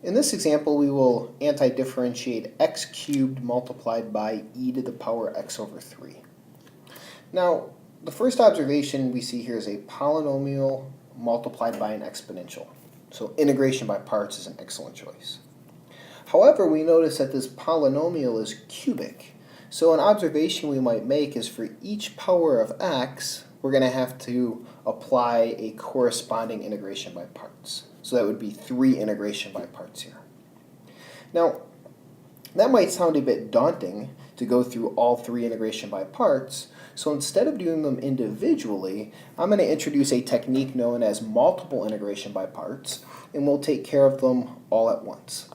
In this example, we will antidifferentiate x cubed multiplied by e to the power x over 3. Now, the first observation we see here is a polynomial multiplied by an exponential. So integration by parts is an excellent choice. However, we notice that this polynomial is cubic. So an observation we might make is for each power of x, we're going to have to apply a corresponding integration by parts. So that would be 3 integration by parts here. Now, that might sound a bit daunting to go through all 3 integration by parts, so instead of doing them individually, I'm going to introduce a technique known as multiple integration by parts, and we'll take care of them all at once.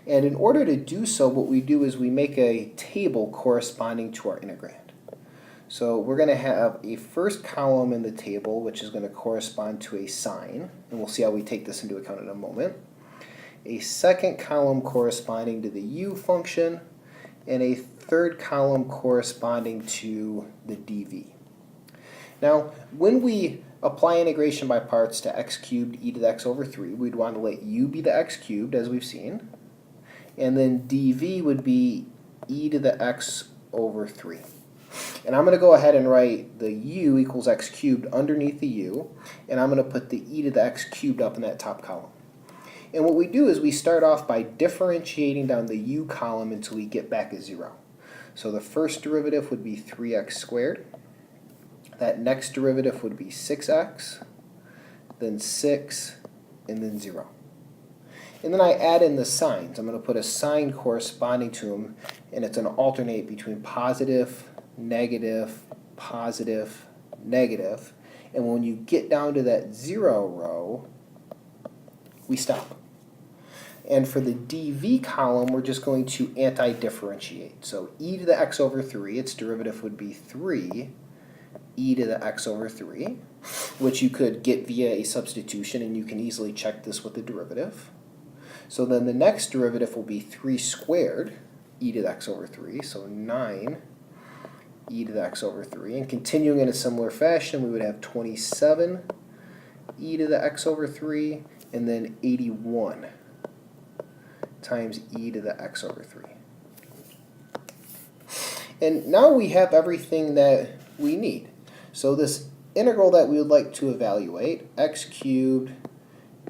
And in order to do so, what we do is we make a table corresponding to our integrand. So we're going to have a first column in the table, which is going to correspond to a sign, and we'll see how we take this into account in a moment. A second column corresponding to the u function, and a third column corresponding to the dv. Now, when we apply integration by parts to x cubed e to the x over 3, we'd want to let u be the x cubed, as we've seen, and then dv would be e to the x over 3. And I'm going to go ahead and write the u equals x cubed underneath the u, and I'm going to put the e to the x cubed up in that top column. And what we do is we start off by differentiating down the u column until we get back a 0. So the first derivative would be 3x squared. That next derivative would be 6x, then 6, and then 0. And then I add in the signs. I'm going to put a sign corresponding to them, and it's going to alternate between positive, negative, positive, negative. And when you get down to that 0 row, we stop. And for the dv column, we're just going to anti-differentiate. So e to the x over 3, its derivative would be 3 e to the x over 3, which you could get via a substitution, and you can easily check this with the derivative. So then the next derivative will be 3 squared e to the x over 3, so 9 e to the x over 3. And continuing in a similar fashion, we would have 27 e to the x over 3, and then 81 times e to the x over 3. And now we have everything that we need. So this integral that we would like to evaluate, x cubed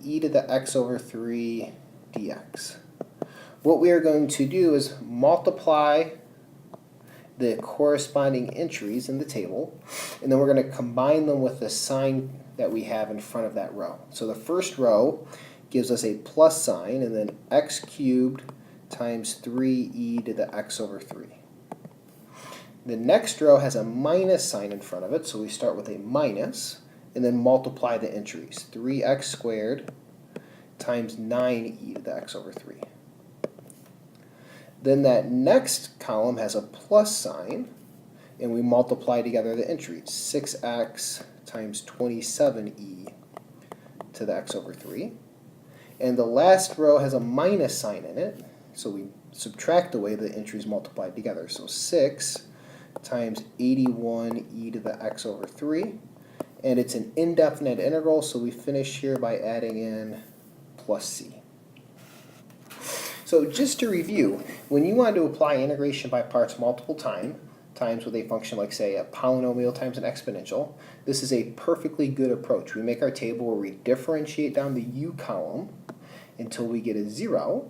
e to the x over 3 dx. What we are going to do is multiply the corresponding entries in the table, and then we're going to combine them with the sign that we have in front of that row. So the first row gives us a plus sign, and then x cubed times 3e to the x over 3. The next row has a minus sign in front of it, so we start with a minus, and then multiply the entries. 3x squared times 9e to the x over 3. Then that next column has a plus sign, and we multiply together the entries. 6x times 27e to the x over 3. And the last row has a minus sign in it, so we subtract away the entries multiplied together. So 6 times 81e to the x over 3. And it's an indefinite integral, so we finish here by adding in plus c. So just to review, when you want to apply integration by parts multiple times with a function like, say, a polynomial times an exponential, this is a perfectly good approach. We make our table where we differentiate down the u column until we get a 0.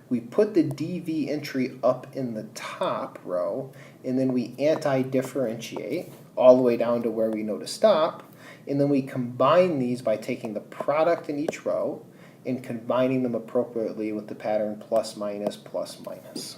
We put the dv entry up in the top row, and then we anti-differentiate all the way down to where we know to stop, and then we combine these by taking the product in each row and combining them appropriately with the pattern plus minus plus minus.